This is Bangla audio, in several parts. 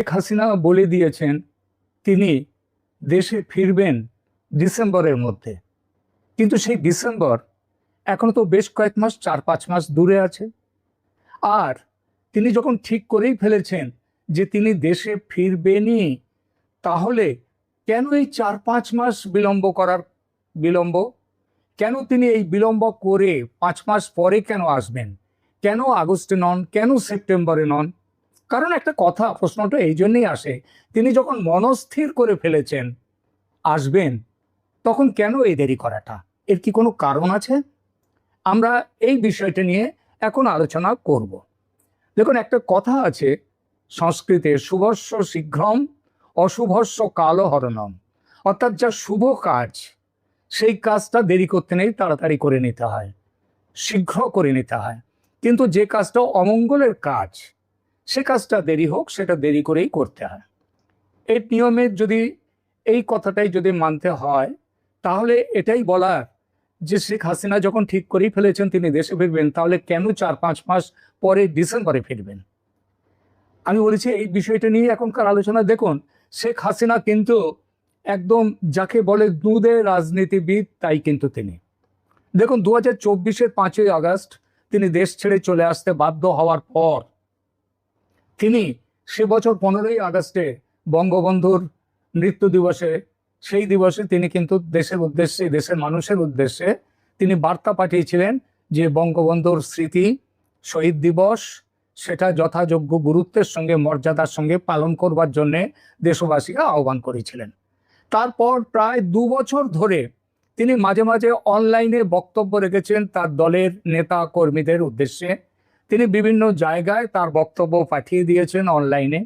শেখ হাসিনা বলে দিয়েছেন তিনি দেশে ফিরবেন ডিসেম্বরের মধ্যে, কিন্তু সেই ডিসেম্বর এখনো তো বেশ কয়েক মাস, 4-5 মাস দূরে আছে। আর তিনি যখন ঠিক করেই ফেলেছেন যে তিনি দেশে ফিরবেনই, তাহলে কেন এই 4-5 মাস বিলম্ব? কেন তিনি এই বিলম্ব করে 5 মাস পরে কেন আসবেন? কেন আগস্টে নন, কেন সেপ্টেম্বরে নন? কারণ একটা কথা, প্রশ্নটা এই জন্যই আসে, তিনি যখন মনস্থির করে ফেলেছেন আসবেন, তখন কেন এই দেরি করাটা? এর কি কোনো কারণ আছে? আমরা এই বিষয়টা নিয়ে এখন আলোচনা করব। দেখুন, একটা কথা আছে সংস্কৃতে, শুভস্য শীঘ্রম অশুভস্য কালহরণম। অর্থাৎ যা শুভ কাজ সেই কাজটা দেরি করতে নেই, তাড়াতাড়ি করে নিতে হয়, শীঘ্র করে নিতে হয়। কিন্তু যে কাজটা অমঙ্গলের কাজ, সে কাজটা দেরি হোক, সেটা দেরি করেই করতে হয়। এই নিয়মে যদি এই কথাটাই যদি মানতে হয়, তাহলে এটাই বলার যে শেখ হাসিনা যখন ঠিক করেই ফেলেছেন তিনি দেশে ফিরবেন, তাহলে কেন 4-5 মাস পরে ডিসেম্বরে ফিরবেন? আমি বলেছি এই বিষয়টা নিয়ে এখনকার আলোচনা। দেখুন, শেখ হাসিনা কিন্তু একদম যাকে বলে দুধের রাজনীতিবিদ, তাই কিন্তু তিনি। দেখুন, 2024-এর 5ই আগস্ট তিনি দেশ ছেড়ে চলে আসতে বাধ্য হওয়ার পর তিনি সে বছর 15ই আগস্টে বঙ্গবন্ধুর মৃত্যু দিবসে, সেই দিবসে তিনি কিন্তু দেশের উদ্দেশ্যে, দেশের মানুষের উদ্দেশ্যে তিনি বার্তা পাঠিয়েছিলেন যে বঙ্গবন্ধুর স্মৃতি শহীদ দিবস সেটা যথাযোগ্য গুরুত্বের সঙ্গে, মর্যাদার সঙ্গে পালন করবার জন্যে দেশবাসীকে আহ্বান করেছিলেন। তারপর প্রায় 2 বছর ধরে তিনি মাঝে মাঝে অনলাইনে বক্তব্য রেখেছেন তার দলের নেতা কর্মীদের উদ্দেশ্যে। তিনি বিভিন্ন জায়গায় তার বক্তব্য পাঠিয়ে দিয়েছেন অনলাইনে।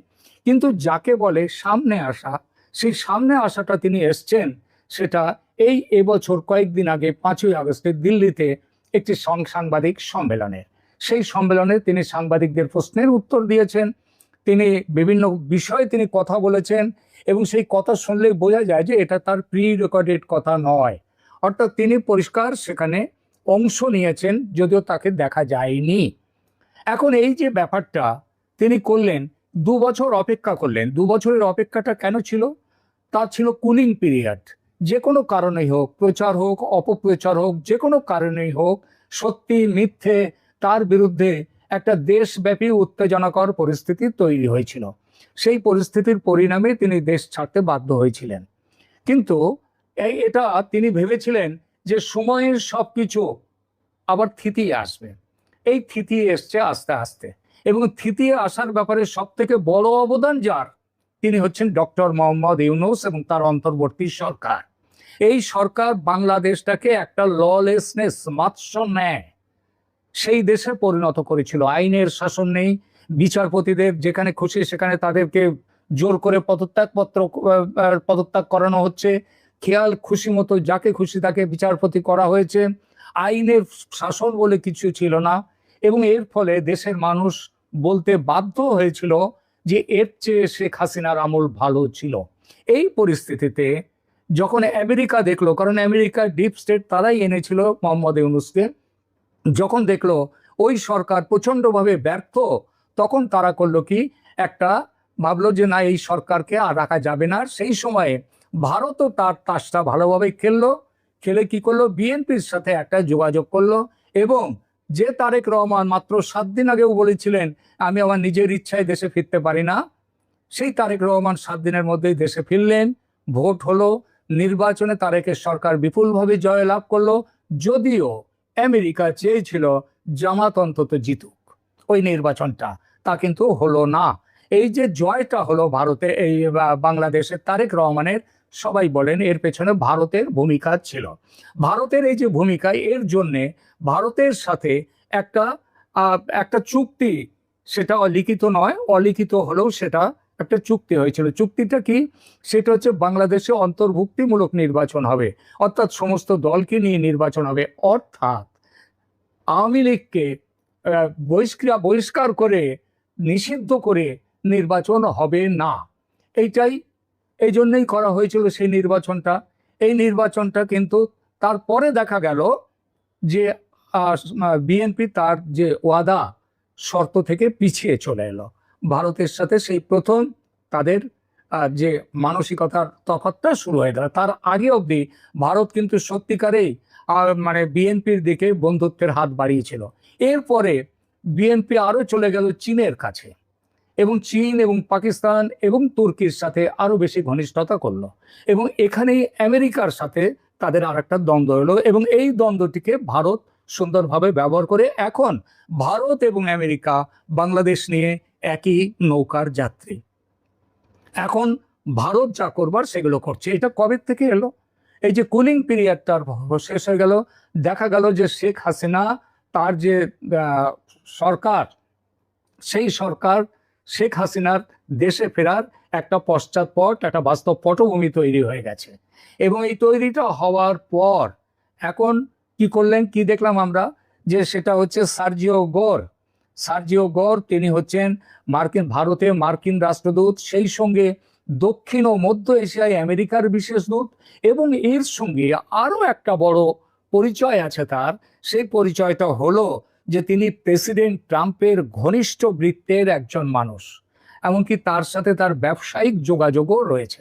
কিন্তু যাকে বলে সামনে আসা, সেই সামনে আসাটা তিনি এসছেন সেটা এই এবছর কয়েকদিন আগে 5ই আগস্টে দিল্লিতে একটি সাংবাদিক সম্মেলনে। সেই সম্মেলনে তিনি সাংবাদিকদের প্রশ্নের উত্তর দিয়েছেন, তিনি বিভিন্ন বিষয়ে তিনি কথা বলেছেন, এবং সেই কথা শুনলেই বোঝা যায় যে এটা তার প্রি রেকর্ডেড কথা নয়। অর্থাৎ তিনি পরিষ্কার সেখানে অংশ নিয়েছেন, যদিও তাকে দেখা যায়নি। এখন এই যে ব্যাপারটা তিনি করলেন, 2 বছর অপেক্ষা করলেন। 2 বছরের অপেক্ষাটা কেন ছিল? তা ছিল কুলিং পিরিয়ড। যে কোনো কারণেই হোক, প্রচার হোক, অপপ্রচার হোক, যে কোনো কারণেই হোক, সত্যি মিথ্যে তার বিরুদ্ধে একটা দেশব্যাপী উত্তেজনাকর পরিস্থিতি তৈরি হয়েছিল। সেই পরিস্থিতির পরিণামে তিনি দেশ ছাড়তে বাধ্য হয়েছিলেন। কিন্তু এটা তিনি ভেবেছিলেন যে সময়ের সবকিছু আবার থিতিয়ে আসবে। এই থিতিয়ে এসছে আস্তে আস্তে, এবং থিতিয়ে আসার ব্যাপারে সব থেকে বড় অবদান যার, তিনি হচ্ছেন ডক্টর মোহাম্মদ ইউনূস এবং তার অন্তর্বর্তী সরকার। এই সরকার বাংলাদেশটাকে একটা ললেসনেস, মাৎস্য ন্যায় সেই দেশে পরিণত করেছিল। আইনের শাসন নেই, বিচারপতিদের যেখানে খুশি সেখানে তাদেরকে জোর করে পদত্যাগ করানো হচ্ছে, খেয়াল খুশি মতো যাকে খুশি তাকে বিচারপতি করা হয়েছে। আইনের শাসন বলে কিছু ছিল না, এবং এর ফলে দেশের মানুষ বলতে বাধ্য হয়েছিল যে এর চেয়ে শেখ হাসিনার আমল ভালো ছিল। এই পরিস্থিতিতে যখন আমেরিকা দেখলো, কারণ আমেরিকার ডিপ স্টেট তারাই এনেছিল মোহাম্মদ ইউনূসকে, যখন দেখলো ওই সরকার প্রচণ্ডভাবে ব্যর্থ, তখন তারা করলো কি, একটা ভাবলো যে না, এই সরকারকে আর রাখা যাবে না। সেই সময়ে ভারতও তার তাসটা ভালোভাবে খেলে কি করলো, বিএনপির সাথে একটা যোগাযোগ করলো, এবং যে তারেক রহমান মাত্র 7 দিন আগেও বলেছিলেন আমি আমার নিজের ইচ্ছায় দেশে ফিরতে পারি না, সেই তারেক রহমান 7 দিনের মধ্যেই দেশে ফিরলেন। ভোট হলো, নির্বাচনে তারেকের সরকার বিপুলভাবে জয়লাভ করলো। যদিও আমেরিকা চেয়েছিল জামাত অন্তত জিতুক ওই নির্বাচনটা, তা কিন্তু হলো না। এই যে জয়টা হলো ভারতে, এই বাংলাদেশের তারেক রহমানের, সবাই বলেন এর পেছনে ভারতের ভূমিকা ছিল। ভারতের এই যে ভূমিকা, এর জন্যে ভারতের সাথে একটা একটা চুক্তি, সেটা লিখিত নয়, অলিখিত হলেও সেটা একটা চুক্তি হয়েছিল। চুক্তিটা কি? সেটা হচ্ছে বাংলাদেশে অন্তর্ভুক্তিমূলক নির্বাচন হবে, অর্থাৎ সমস্ত দলকে নিয়ে নির্বাচন হবে, অর্থাৎ আওয়ামী লীগকে বহিষ্কার করে, নিষিদ্ধ করে নির্বাচন হবে না। এই জন্যই করা হয়েছিল সেই নির্বাচনটা। এই নির্বাচনটা কিন্তু তারপরে দেখা গেল যে বিএনপি তার যে ওয়াদা শর্ত থেকে পিছিয়ে চলে এলো। ভারতের সাথে সেই প্রথম তাদের যে মানসিকতার তফাৎটা শুরু হয়ে গেল। তার আগে অবধি ভারত কিন্তু সত্যিকারেই মানে বিএনপির দিকে বন্ধুত্বের হাত বাড়িয়েছিল। এরপরে বিএনপি আরও চলে গেল চীনের কাছে, এবং চীন এবং পাকিস্তান এবং তুর্কির সাথে আরও বেশি ঘনিষ্ঠতা করলো, এবং এখানেই আমেরিকার সাথে তাদের আর একটা দ্বন্দ্ব হলো, এবং এই দ্বন্দ্বটিকে ভারত সুন্দরভাবে ব্যবহার করে এখন ভারত এবং আমেরিকা বাংলাদেশ নিয়ে একই নৌকার যাত্রী। এখন ভারত যা করবার সেগুলো করছে। এটা কবে থেকে এলো? এই যে কুলিং পিরিয়ডটার শেষ হয়ে গেল, দেখা গেল যে শেখ হাসিনা তার যে সরকার, সেই সরকার শেখ হাসিনার দেশে ফেরার একটা পশ্চাৎপট, একটা বাস্তব পটভূমি তৈরি হয়ে গেছে। এবং এই তৈরিটা হওয়ার পর এখন কি করলেন, কি দেখলাম আমরা, যে সেটা হচ্ছে সার্জিও গোর তিনি হচ্ছেন ভারতে মার্কিন রাষ্ট্রদূত, সেই সঙ্গে দক্ষিণ ও মধ্য এশিয়ায় আমেরিকার বিশেষ দূত, এবং এর সঙ্গে আরও একটা বড় পরিচয় আছে তার। সেই পরিচয়টা হলো যে তিনি প্রেসিডেন্ট ট্রাম্পের ঘনিষ্ঠ বৃত্তের একজন মানুষ, এমনকি তার সাথে তার ব্যবসায়িক যোগাযোগও রয়েছে।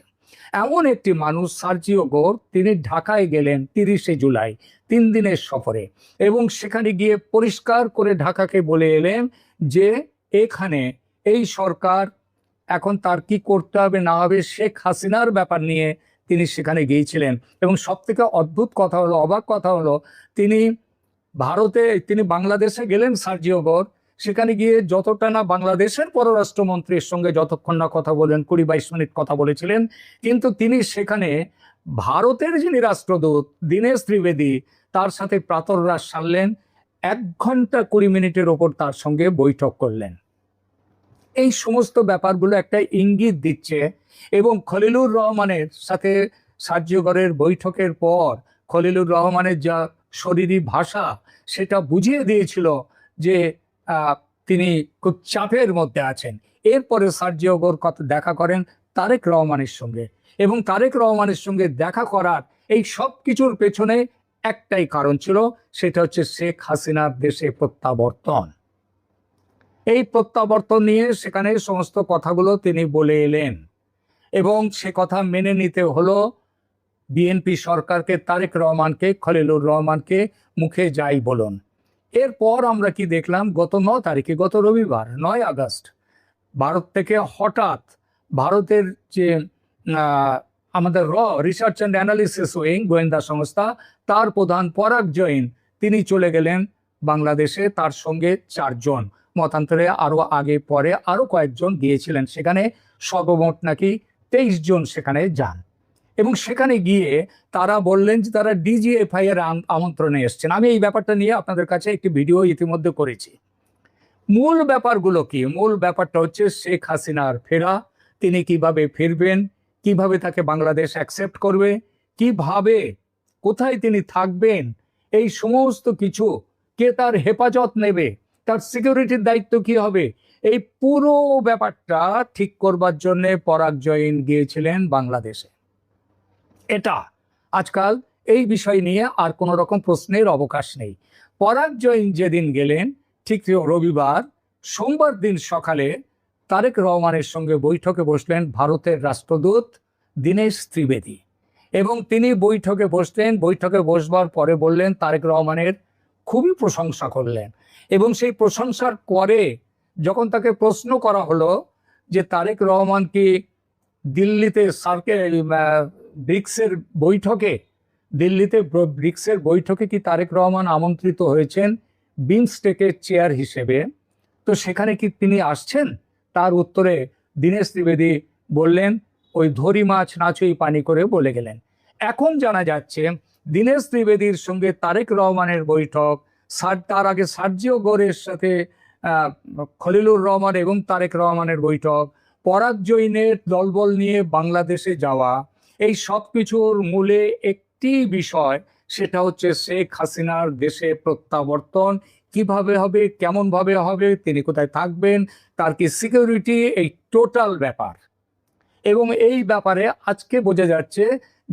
এমন একটি মানুষ সার্জিও গোর, তিনি ঢাকায় গেলেন 30শে জুলাই 3 দিনের সফরে, এবং সেখানে গিয়ে পরিষ্কার করে ঢাকাকে বলে এলেন যে এখানে এই সরকার এখন তার কি করতে হবে না হবে, শেখ হাসিনার ব্যাপার নিয়ে তিনি সেখানে গিয়েছিলেন। এবং সবথেকে অদ্ভুত কথা হলো, অবাক কথা হলো, তিনি বাংলাদেশে গেলেন সার্জিও গোর, সেখানে গিয়ে যতটা না বাংলাদেশের পররাষ্ট্রমন্ত্রীর সঙ্গে যতক্ষণ না কথা বলেন, 20-22 মিনিট কথা বলেছিলেন, কিন্তু তিনি সেখানে ভারতের যিনি রাষ্ট্রদূত দীনেশ ত্রিবেদী, তার সাথে প্রাতরাশ সারলেন, 1 ঘন্টা 20 মিনিটের ওপর তার সঙ্গে বৈঠক করলেন। এই সমস্ত ব্যাপারগুলো একটা ইঙ্গিত দিচ্ছে। এবং খলিলুর রহমানের সাথে সার্জিও গোরের বৈঠকের পর খলিলুর রহমানের যা শরীরী ভাষা, সেটা বুঝিয়ে দিয়েছিল যে তিনি খুব চাপের মধ্যে আছেন। এরপরে সার্জিও গোর দেখা করেন তারেক রহমানের সঙ্গে, এবং তারেক রহমানের সঙ্গে দেখা করার এই সব কিছুর পেছনে একটাই কারণ ছিল, সেটা হচ্ছে শেখ হাসিনার দেশে প্রত্যাবর্তন। এই প্রত্যাবর্তন নিয়ে সেখানে সমস্ত কথাগুলো তিনি বলে এলেন, এবং সে কথা মেনে নিতে হলো বিএনপি সরকারকে, তারেক রহমানকে, খলিলুর রহমানকে, মুখে যাই বলুন। এরপর আমরা কি দেখলাম, গত 9 তারিখে, গত রবিবার 9 আগস্ট, ভারত থেকে হঠাৎ ভারতের যে আমাদের রিসার্চ অ্যান্ড অ্যানালিসিস উইং, গোয়েন্দা সংস্থা, তার প্রধান পরাগ জৈন, তিনি চলে গেলেন বাংলাদেশে, তার সঙ্গে 4 জন, মতান্তরে আরও আগে পরে আরও কয়েকজন গিয়েছিলেন সেখানে, সর্বমোট নাকি 23 জন সেখানে যান। এবং সেখানে গিয়ে তারা বললেন যে তারা ডিজিএফআই এর আমন্ত্রণে এসছেন। আমি এই ব্যাপারটা নিয়ে আপনাদের কাছে একটি ভিডিও ইতিমধ্যে করেছি। মূল ব্যাপারগুলো কি? মূল ব্যাপারটা হচ্ছে শেখ হাসিনার ফেরা, তিনি কিভাবে ফিরবেন, কিভাবে তাকে বাংলাদেশ অ্যাকসেপ্ট করবে, কিভাবে, কোথায় তিনি থাকবেন, এই সমস্ত কিছু, কে তার হেফাজত নেবে, তার সিকিউরিটির দায়িত্ব কি হবে, এই পুরো ব্যাপারটা ঠিক করবার জন্য পরাগ জৈন গিয়েছিলেন বাংলাদেশে। এটা আজকাল এই বিষয় নিয়ে আর কোনো রকম প্রশ্নের অবকাশ নেই। পরাগ জৈন যেদিন গেলেন, ঠিক রবিবার, সোমবার দিন সকালে তারেক রহমানের সঙ্গে বৈঠকে বসলেন ভারতের রাষ্ট্রদূত দীনেশ ত্রিবেদী, এবং তিনি বৈঠকে বসলেন। বৈঠকে বসবার পরে বললেন, তারেক রহমানের খুবই প্রশংসা করলেন, এবং সেই প্রশংসার পরে যখন তাকে প্রশ্ন করা হলো যে তারেক রহমান কি দিল্লিতে ব্রিক্সের বৈঠকে কি তারেক রহমান আমন্ত্রিত হয়েছেন বিমস্টেকের চেয়ার হিসেবে, তো সেখানে কি তিনি আসছেন, তার উত্তরে দীনেশ ত্রিবেদী বললেন, ওই ধরি মাছ নাচুই পানি করে বলে গেলেন। এখন জানা যাচ্ছে দীনেশ ত্রিবেদীর সঙ্গে তারেক রহমানের বৈঠক, তার আগে সার্জিও গোরের সাথে খলিলুর রহমান এবং তারেক রহমানের বৈঠক, পরাগ জৈনের দলবল নিয়ে বাংলাদেশে যাওয়া, এই সব কিছুর মূলে একটি বিষয়, সেটা হচ্ছে শেখ হাসিনার দেশে প্রত্যাবর্তন কিভাবে হবে, কেমনভাবে হবে, তিনি কোথায় থাকবেন, তার কি সিকিউরিটি, এই টোটাল ব্যাপার। এবং এই ব্যাপারে আজকে বোঝা যাচ্ছে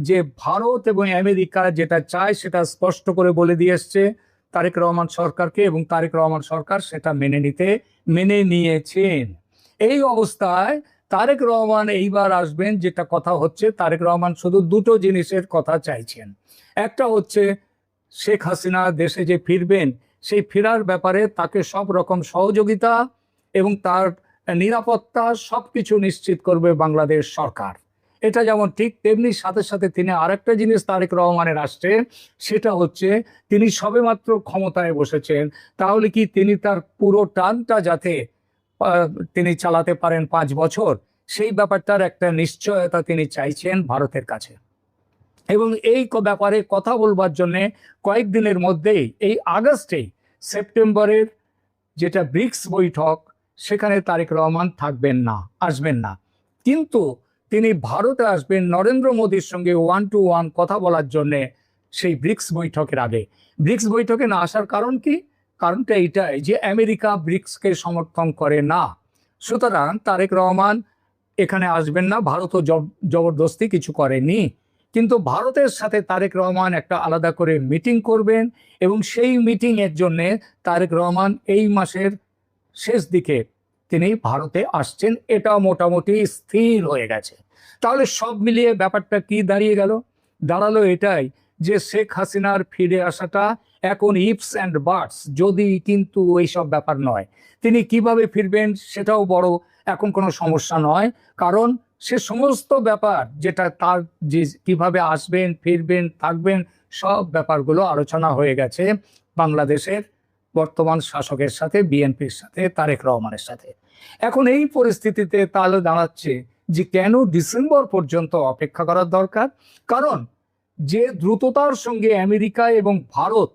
যে ভারত এবং আমেরিকা যেটা চায় সেটা স্পষ্ট করে বলে দিয়ে এসছে তারেক রহমান সরকারকে, এবং তারেক রহমান সরকার সেটা মেনে নিয়েছেন। এই অবস্থায় তারেক রহমান এইবার আসবেন, যেটা কথা হচ্ছে তারেক রহমান শুধু দুটো জিনিসের কথা চাইছেন। একটা হচ্ছে শেখ হাসিনা দেশে যে ফিরবেন, সেই ফেরার ব্যাপারে তাকে সব রকম সহযোগিতা এবং তার নিরাপত্তা সবকিছু নিশ্চিত করবে বাংলাদেশ সরকার। এটা যেমন ঠিক, তেমনি সাথে সাথে তিনি আরেকটা জিনিস তারেক রহমানের আসছে, সেটা হচ্ছে তিনি সবেমাত্র ক্ষমতায় বসেছেন, তাহলে কি তিনি তার পুরো টার্মটা যাতে তিনি চালাতে পারেন 5 বছর, সেই ব্যাপারটার একটা নিশ্চয়তা তিনি চাইছেন ভারতের কাছে। এবং এই ব্যাপারে কথা বলবার জন্য কয়েকদিনের মধ্যেই, এই আগস্টেই সেপ্টেম্বরের যেটা ব্রিক্স বৈঠক, সেখানে তারেক রহমান থাকবেন না, আসবেন না। কিন্তু তিনি ভারতে আসবেন নরেন্দ্র মোদীর সঙ্গে 1-to-1 কথা বলার জন্য সেই ব্রিক্স বৈঠকের আগে। ব্রিক্স বৈঠকে না আসার কারণ কি? কারণটা এটাই যে আমেরিকা ব্রিক্সকে সমর্থন করে না, সুতরাং তারেক রহমান এখানে আসবেন না। ভারতও জবরদস্তি কিছু করেনি, কিন্তু ভারতের সাথে তারেক রহমান একটা আলাদা করে মিটিং করবেন এবং সেই মিটিংয়ের জন্যে তারেক রহমান এই মাসের শেষ দিকে তিনি ভারতে আসছেন, এটা মোটামুটি স্থির হয়ে গেছে। তাহলে সব মিলিয়ে ব্যাপারটা কি দাঁড়িয়ে গেল? দাঁড়ালো এটাই যে শেখ হাসিনার ফিরে আসাটা এখন ইফস অ্যান্ড বাটস, যদি কিন্তু এইসব ব্যাপার নয়। তিনি কিভাবে ফিরবেন সেটাও বড় এখন কোনো সমস্যা নয়, কারণ সে সমস্ত ব্যাপার যেটা তার, যে কিভাবে আসবেন, ফিরবেন, থাকবেন, সব ব্যাপারগুলো আলোচনা হয়ে গেছে বাংলাদেশের বর্তমান শাসকের সাথে, বিএনপির সাথে, তারেক রহমানের সাথে। এখন এই পরিস্থিতিতে তাহলে দাঁড়াচ্ছে যে কেন ডিসেম্বর পর্যন্ত অপেক্ষা করার দরকার? কারণ যে দ্রুততার সঙ্গে আমেরিকা এবং ভারত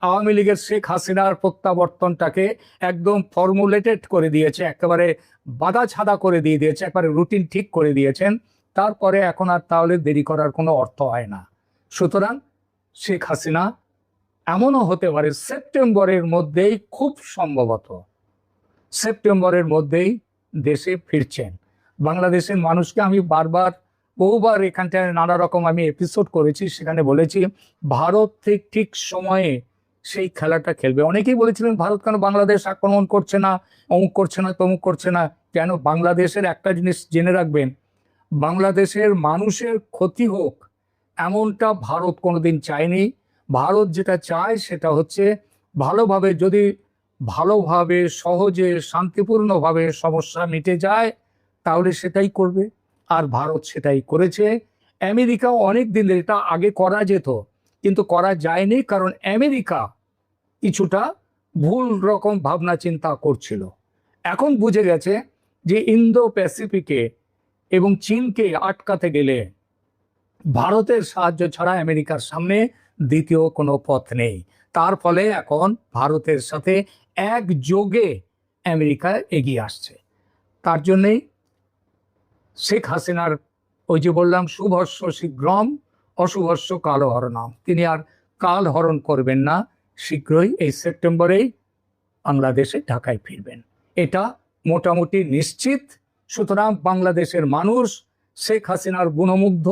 আওয়ামী লীগের শেখ হাসিনার প্রত্যাবর্তনটাকে একদম ফর্মুলেটেড করে দিয়েছে, একেবারে বাধা ছাদা করে দিয়েছে, একবারে রুটিন ঠিক করে দিয়েছেন, তারপরে এখন আর তাহলে দেরি করার কোনো অর্থ হয় না। সুতরাং শেখ হাসিনা এমনও হতে পারে সেপ্টেম্বরের মধ্যেই, খুব সম্ভবত সেপ্টেম্বরের মধ্যেই দেশে ফিরছেন। বাংলাদেশের মানুষকে আমি বহুবার এখানটায় নানা রকম আমি এপিসোড করেছি, সেখানে বলেছি ভারত ঠিক সময়ে সেই খেলাটা খেলবে। অনেকেই বলেছিলেন ভারত কেন বাংলাদেশ আক্রমণ করছে না, অমুক করছে না, তমুক করছে না। কেন? বাংলাদেশের একটা জিনিস জেনে রাখবেন, বাংলাদেশের মানুষের ক্ষতি হোক এমনটা ভারত কোনোদিন চায়নি। ভারত যেটা চায় সেটা হচ্ছে ভালোভাবে সহজে শান্তিপূর্ণভাবে সমস্যা মিটে যায়, তাহলে সেটাই করবে। আর ভারত সেটাই করেছে। আমেরিকাও অনেক দিন, এটা আগে করা যেত কিন্তু করা যায়নি, কারণ আমেরিকা কিছুটা ভুল রকম ভাবনা চিন্তা করছিল। এখন বুঝে গেছে যে ইন্দো প্যাসিফিকে এবং চীনকে আটকাতে গেলে ভারতের সাহায্য ছাড়া আমেরিকার সামনে দ্বিতীয় কোনো পথ নেই। তার ফলে এখন ভারতের সাথে একযোগে আমেরিকা এগিয়ে আসছে। তার জন্যেই শেখ হাসিনার, ওই যে বললাম, শুভস্য শীঘ্রম অশুভস্য কালহরণম, তিনি আর কাল হরণ করবেন না, শীঘ্রই এই সেপ্টেম্বরেই বাংলাদেশে ঢাকায় ফিরবেন, এটা মোটামুটি নিশ্চিত। সুতরাং বাংলাদেশের মানুষ শেখ হাসিনার গুণমুগ্ধ,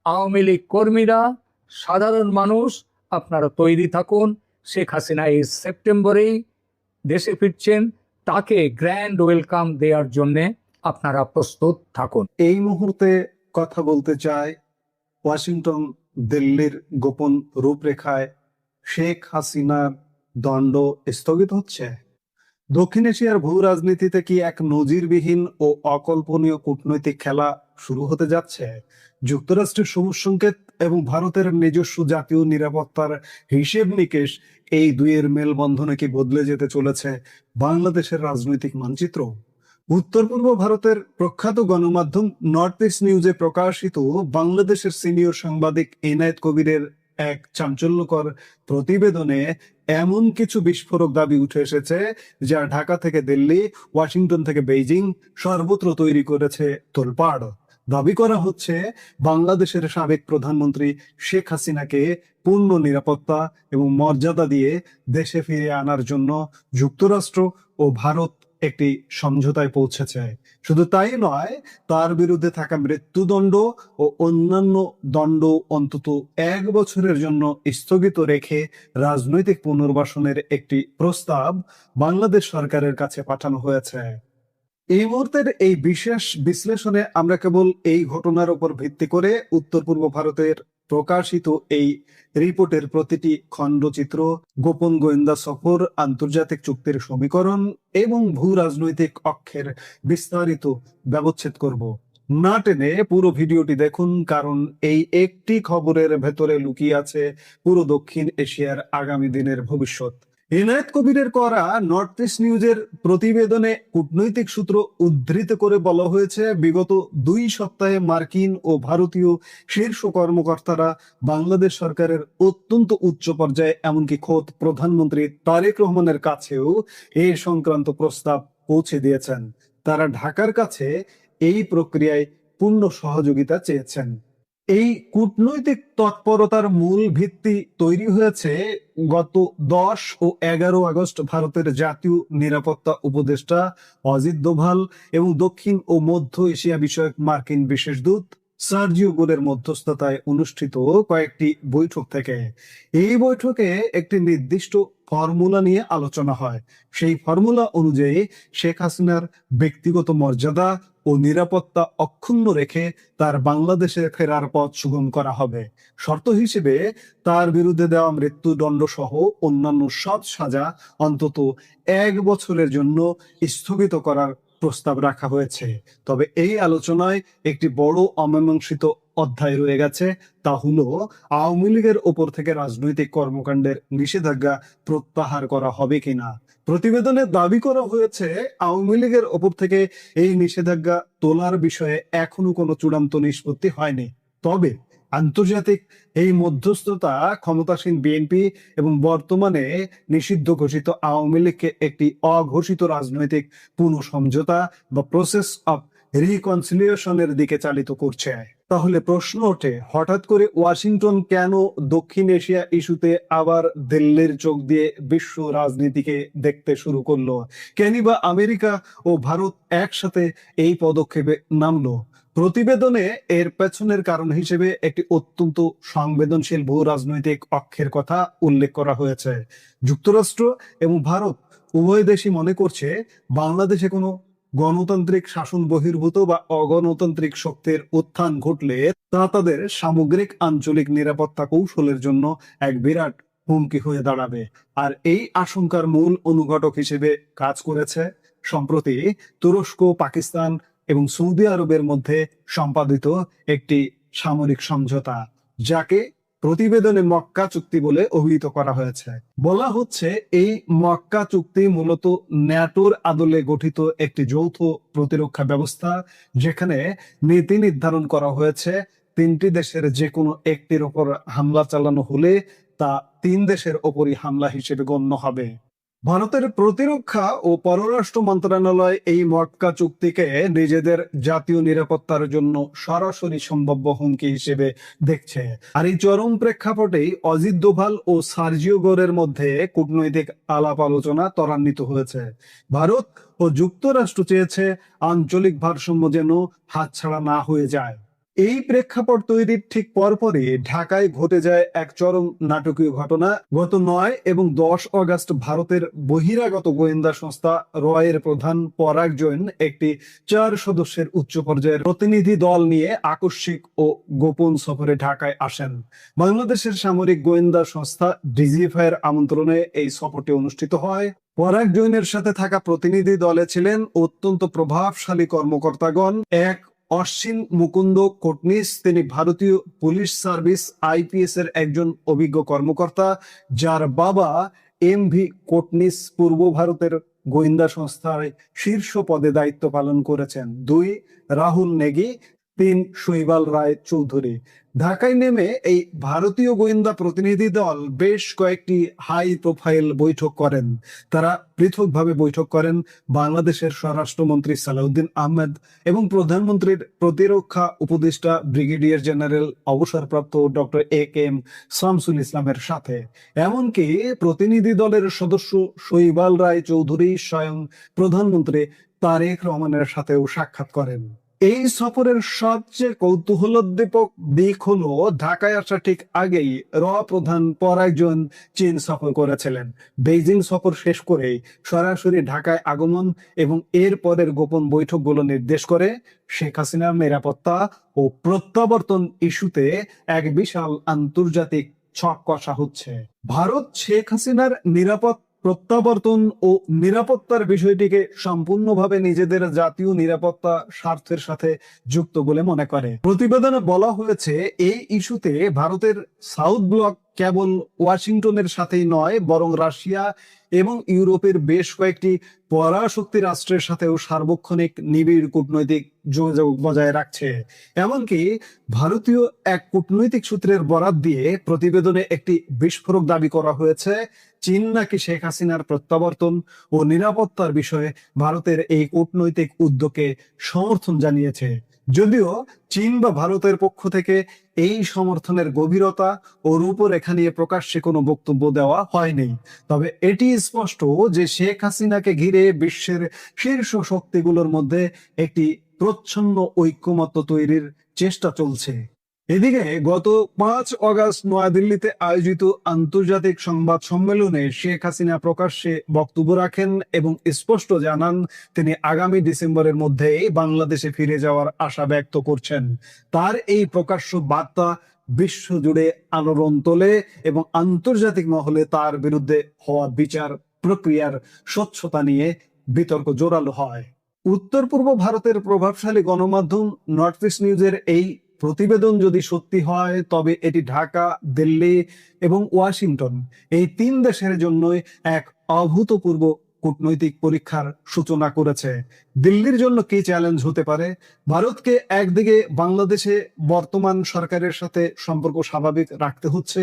আওয়ামী লীগ কর্মীরা, সাধারণ মানুষ, আপনারা তৈরি থাকুন। শেখ হাসিনা এই সেপ্টেম্বরেই দেশে ফিরছেন, তাকে গ্র্যান্ড ওয়েলকাম দেওয়ার জন্যে আপনারা প্রস্তুত থাকুন। এই মুহূর্তে কথা বলতে চাই ওয়াশিংটন দিল্লির গোপন রূপরেখায় শেখ হাসিনার দণ্ড স্থগিত হচ্ছে। দক্ষিণ এশিয়ার ভূ রাজনীতিতে কি এক নজিরবিহীন ও অকল্পনীয় কূটনৈতিক খেলা শুরু হতে যাচ্ছে? যুক্তরাষ্ট্রের সবুজ সংকেত এবং ভারতের নিজস্ব জাতীয় নিরাপত্তার হিসেব নিকেশ, এই দুইয়ের মেলবন্ধনে কি বদলে যেতে চলেছে বাংলাদেশের রাজনৈতিক মানচিত্র? উত্তর পূর্ব ভারতের প্রখ্যাত গণমাধ্যম নর্থ ইস্ট নিউজে প্রকাশিত বাংলাদেশের সিনিয়র সাংবাদিক এনায়েত কবিরের এক চাঞ্চল্যকর প্রতিবেদনে এমন কিছু বিস্ফোরক দাবি উঠে এসেছে যা ঢাকা থেকে দিল্লি, ওয়াশিংটন থেকে বেইজিং সর্বত্র তৈরি করেছে তোলপাড়। দাবি করা হচ্ছে বাংলাদেশের সাবেক প্রধানমন্ত্রী শেখ হাসিনাকে পূর্ণ নিরাপত্তা এবং মর্যাদা দিয়ে দেশে ফিরে আনার জন্য যুক্তরাষ্ট্র ও ভারত একটি সমঝোতায় পৌঁছেছে। শুধু তাই নয়, তার বিরুদ্ধে থাকা মৃত্যুদণ্ড ও অন্যান্য দণ্ড অন্তত 1 বছরের জন্য স্থগিত রেখে রাজনৈতিক পুনর্বাসনের একটি প্রস্তাব বাংলাদেশ সরকারের কাছে পাঠানো হয়েছে। এই মুহূর্তের এই বিশেষ বিশ্লেষণে আমরা কেবল এই ঘটনার উপর ভিত্তি করে উত্তর পূর্ব ভারতের প্রকাশিত এই রিপোর্টের প্রতিটি খণ্ডচিত্র, গোপন গোয়েন্দা সফর, আন্তর্জাতিক চুক্তির সমীকরণ এবং ভূ রাজনৈতিক অক্ষের বিস্তারিত ব্যবচ্ছেদ করব। না টেনে পুরো ভিডিওটি দেখুন, কারণ এই একটি খবরের ভেতরে লুকিয়ে আছে পুরো দক্ষিণ এশিয়ার আগামী দিনের ভবিষ্যৎ। এনায়েত কবিরের করা নর্থ ইস্ট নিউজের প্রতিবেদনে কূটনৈতিক সূত্র উদ্ধৃত করে বলা হয়েছে, বিগত 2 সপ্তাহে মার্কিন ও ভারতীয় শীর্ষ কর্মকর্তারা বাংলাদেশ সরকারের অত্যন্ত উচ্চ পর্যায়ে, এমনকি খোদ প্রধানমন্ত্রী তারেক রহমানের কাছেও এই সংক্রান্ত প্রস্তাব পৌঁছে দিয়েছেন। তারা ঢাকার কাছে এই প্রক্রিয়ায় পূর্ণ সহযোগিতা চেয়েছেন। এই কূটনৈতিক তৎপরতার মূল ভিত্তি তৈরি হয়েছে গত 10 ও 11 আগস্ট ভারতের জাতীয় নিরাপত্তা উপদেষ্টা অজিত দোভাল এবং দক্ষিণ ও মধ্য এশিয়া বিষয়ক মার্কিন বিশেষ দূত সার্জিও গোরের মধ্যস্থতায় অনুষ্ঠিত কয়েকটি বৈঠক থেকে। এই বৈঠকে একটি নির্দিষ্ট ফর্মুলা নিয়ে আলোচনা হয়। সেই ফর্মুলা অনুযায়ী শেখ হাসিনার ব্যক্তিগত মর্যাদা ও নিরাপত্তা অক্ষুণ্ণ রেখে তার বাংলাদেশে ফেরার পথ সুগম করা হবে। শর্ত হিসেবে তার বিরুদ্ধে দেওয়া মৃত্যুদণ্ড সহ অন্যান্য সব সাজা অন্তত 1 বছরের জন্য স্থগিত করার প্রস্তাব রাখা হয়েছে। তবে এই আলোচনায় একটি বড় অমীমাংসিত অধ্যায় রয়ে গেছে, তা হলো আওয়ামী লীগের ওপর থেকে রাজনৈতিক কর্মকাণ্ডের নিষেধাজ্ঞা প্রত্যাহার করা হবে কিনা। প্রতিবেদনে দাবি করা হয়েছে, আওয়ামী লীগের ওপর থেকে এই নিষেধাজ্ঞা তোলার বিষয়ে এখনো কোনো চূড়ান্ত নিষ্পত্তি হয়নি। তবে আন্তর্জাতিক এই মধ্যস্থতা ক্ষমতাসীন বিএনপি এবং বর্তমানে নিষিদ্ধ ঘোষিত আওয়ামী লীগকে একটি অঘোষিত রাজনৈতিক পুনঃসমঝোতা বা প্রসেস অফ রিকনসিলিয়েশনের দিকে চালিত করছে। তাহলে প্রশ্ন ওঠে, হঠাৎ করে ওয়াশিংটন কেন দক্ষিণ এশিয়া ইস্যুতে আবার দিল্লির চোখ দিয়ে বিশ্ব রাজনীতিকে দেখতে শুরু করলো? কেনই বা আমেরিকা ও ভারত একসাথে এই পদক্ষেপে নামলো? প্রতিবেদনে এর পেছনের কারণ হিসেবে একটি অত্যন্ত সংবেদনশীল ভূ রাজনৈতিক অক্ষের কথা উল্লেখ করা হয়েছে। যুক্তরাষ্ট্র এবং ভারত উভয় দেশই মনে করছে, বাংলাদেশে কোনো গণতান্ত্রিক শাসন বহির্ভূত বা অগণতান্ত্রিক শক্তির উত্থান ঘটলে তা তাদের সামগ্রিক আঞ্চলিক নিরাপত্তা কৌশলের জন্য এক বিরাট হুমকি হয়ে দাঁড়াবে। আর এই আশঙ্কার মূল অনুঘটক হিসেবে কাজ করেছে সম্প্রতি তুরস্ক, পাকিস্তান এবং সৌদি আরবের মধ্যে সম্পাদিত একটি সামরিক সমঝোতা, যাকে প্রতিবেদনে মক্কা চুক্তি বলে অভিহিত করা হয়েছে। বলা হচ্ছে, এই মক্কা চুক্তি মূলত ন্যাটোর আদলে গঠিত একটি যৌথ প্রতিরক্ষা ব্যবস্থা, যেখানে নীতি নির্ধারণ করা হয়েছে 3টি দেশের যে কোনো একটির ওপর হামলা চালানো হলে তা 3 দেশের ওপরই হামলা হিসেবে গণ্য হবে। ভারতের প্রতিরক্ষা ও পররাষ্ট্র মন্ত্রণালয় এই মক্কা চুক্তিকে নিজেদের জাতীয় নিরাপত্তার জন্য সরাসরি সম্ভাব্য হুমকি হিসেবে দেখছে। আর এই চরম প্রেক্ষাপটেই অজিত দোভাল ও সার্জিও গোরের মধ্যে কূটনৈতিক আলাপ আলোচনা ত্বরান্বিত হয়েছে। ভারত ও যুক্তরাষ্ট্র চেয়েছে আঞ্চলিক ভারসাম্য যেন হাতছাড়া না হয়ে যায়। এই প্রেক্ষাপট তৈরির ঠিক পরপরই ঢাকায় ঘটে যায় এক চরম নাটকীয় ঘটনা। গত 9 এবং 10 আগস্ট ভারতের বহিরাগত গোয়েন্দা সংস্থা রয়ের প্রধান পরাগ জৈন একটি 4 সদস্যের উচ্চ পর্যায়ের প্রতিনিধি দল নিয়ে আকস্মিক ও গোপন সফরে ঢাকায় আসেন। বাংলাদেশের সামরিক গোয়েন্দা সংস্থা ডিজিএফআই এর আমন্ত্রণে এই সফরটি অনুষ্ঠিত হয়। পরাগ জৈনের সাথে থাকা প্রতিনিধি দলে ছিলেন অত্যন্ত প্রভাবশালী কর্মকর্তাগণ। এক অশ্বিন মুকুন্দ কোটনিস, তিনি ভারতীয় পুলিশ সার্ভিস আইপিএস এর একজন অভিজ্ঞ কর্মকর্তা, যার বাবা এমভি কোটনিস পূর্ব ভারতের গোয়েন্দা সংস্থায় শীর্ষ পদে দায়িত্ব পালন করেছেন। 2 রাহুল নেগি, 3 শৈবাল রায় চৌধুরী। ঢাকায় নেমে এই ভারতীয় গোয়েন্দা প্রতিনিধি দল বেশ কয়েকটি হাই প্রোফাইল বৈঠক করেন। তারা পৃথকভাবে বৈঠক করেন বাংলাদেশের স্বরাষ্ট্রমন্ত্রী সালাউদ্দিন আহমেদ এবং প্রধানমন্ত্রীর প্রতিরক্ষা উপদেষ্টা ব্রিগেডিয়ার জেনারেল অবসরপ্রাপ্ত ডক্টর AK-M শামসুল ইসলামের সাথে। এমনকি প্রতিনিধি দলের সদস্য শৈবাল রায় চৌধুরী স্বয়ং প্রধানমন্ত্রী তারেক রহমানের সাথেও সাক্ষাৎ করেন। এই সফরের সবচেয়ে কৌতূহলোদ্দীপক দিক হলো ঢাকায় আসা ঠিক আগেই প্রধান পরাগজন চীন সফর করেছিলেন। বেইজিং সফর শেষ করেই সরাসরি ঢাকায় আগমন এবং এর পরের গোপন বৈঠকগুলো নির্দেশ করে শেখ হাসিনার নিরাপত্তা ও প্রত্যাবর্তন ইস্যুতে এক বিশাল আন্তর্জাতিক ছক কষা হচ্ছে। ভারত শেখ হাসিনার প্রত্যাবর্তন ও নিরাপত্তার বিষয়টিকে সম্পূর্ণভাবে নিজেদের জাতীয় নিরাপত্তা স্বার্থের সাথে যুক্ত বলে মনে করে। প্রতিবেদনে বলা হয়েছে এই ইস্যুতে ভারতের সাউথ ব্লক কেবল ওয়াশিংটনের সাথেই নয়, বরং রাশিয়া এবং ইউরোপের বেশ কয়েকটি পরাশক্তি রাষ্ট্রের সাথেও সার্বক্ষণিক নিবিড় কূটনৈতিক যোগাযোগ বজায় রাখছে। এমনকি ভারতীয় এক কূটনৈতিক সূত্রের বরাত দিয়ে প্রতিবেদনে একটি বিস্ফোরক দাবি করা হয়েছে, চীন নাকি শেখ হাসিনার প্রত্যাবর্তন ও নিরাপত্তার বিষয়ে ভারতের এই কূটনৈতিক উদ্যোগকে সমর্থন জানিয়েছে। যদিও চীন বা ভারতের পক্ষ থেকে এই সমর্থনের গভীরতা ও রূপরেখা নিয়ে প্রকাশ্যে কোনো বক্তব্য দেওয়া হয়নি, তবে এটি স্পষ্ট যে শেখ হাসিনাকে ঘিরে বিশ্বের শীর্ষ শক্তিগুলোর মধ্যে একটি প্রচ্ছন্ন ঐক্যমত্য তৈরির চেষ্টা চলছে। এদিকে গত 5 অগস্ট নয়াদিল্লিতে আয়োজিত আন্তর্জাতিক সংবাদ সম্মেলনে শেখ হাসিনা প্রকাশ্যে বক্তব্য রাখেন এবং স্পষ্ট জানান তিনি আগামী ডিসেম্বরের মধ্যেই বাংলাদেশে ফিরে যাওয়ার আশা ব্যক্ত করছেন। তার এই প্রকাশ্য বার্তা বিশ্বজুড়ে আলোড়ন তোলে এবং আন্তর্জাতিক মহলে তার বিরুদ্ধে হওয়া বিচার প্রক্রিয়ার স্বচ্ছতা নিয়ে বিতর্ক জোরালো হয়। উত্তর পূর্ব ভারতের প্রভাবশালী গণমাধ্যম নর্থ ইস্ট নিউজের এই প্রতিবেদন যদি সত্যি হয়, তবে এটি ঢাকা, দিল্লি এবং ওয়াশিংটন এই 3 দেশের জন্যই এক অভূতপূর্ব কূটনৈতিক পরীক্ষার সূচনা করেছে। দিল্লির জন্য কি চ্যালেঞ্জ হতে পারে? ভারতকে একদিকে বাংলাদেশে বর্তমান সরকারের সাথে সম্পর্ক স্বাভাবিক রাখতে হচ্ছে,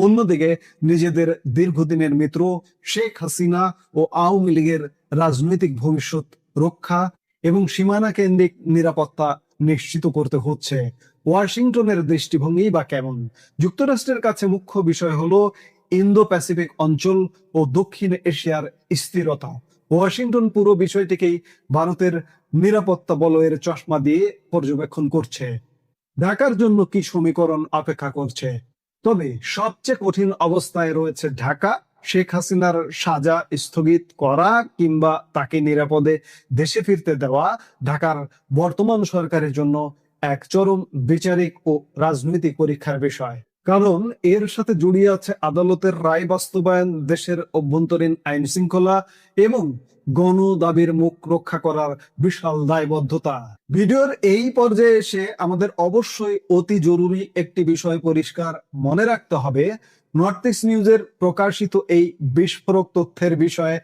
অন্যদিকে নিজেদের দীর্ঘদিনের মিত্র শেখ হাসিনা ও আওয়ামী লীগের রাজনৈতিক ভবিষ্যৎ রক্ষা এবং সীমানা কেন্দ্রিক নিরাপত্তা নিশ্চিত করতে হচ্ছে। ওয়াশিংটনের দৃষ্টিভঙ্গি বা কেমন? যুক্তরাষ্ট্রের কাছে মুখ্য বিষয় হলো ইন্দো প্যাসিফিক অঞ্চল ও দক্ষিণ এশিয়ার স্থিরতা। ওয়াশিংটন পুরো বিষয়টিকেই ভারতের নিরাপত্তা বলয়ের চশমা দিয়ে পর্যবেক্ষণ করছে। ঢাকার জন্য কি সমীকরণ অপেক্ষা করছে? তবে সবচেয়ে কঠিন অবস্থায় রয়েছে ঢাকা। শেখ হাসিনার সাজা স্থগিত করা কিংবা তাকে নিরাপদে দেশে ফিরতে দেওয়া ঢাকার বর্তমান সরকারের জন্য এক চরম বিচারিক ও রাজনৈতিক পরীক্ষার বিষয়। কারণ এর সাথে জড়িয়ে আছে আদালতের রায় বাস্তবায়ন, দেশের অভ্যন্তরীণ আইন শৃঙ্খলা এবং গণ দাবির মুখ রক্ষা করার বিশাল দায়বদ্ধতা। ভিডিওর এই পর্যায়ে এসে আমাদের অবশ্যই অতি জরুরি একটি বিষয় পরিষ্কার মনে রাখতে হবে। নর্থ ইস্ট নিউজের প্রকাশিত এই বিস্ফোরক তথ্যের বিষয়ে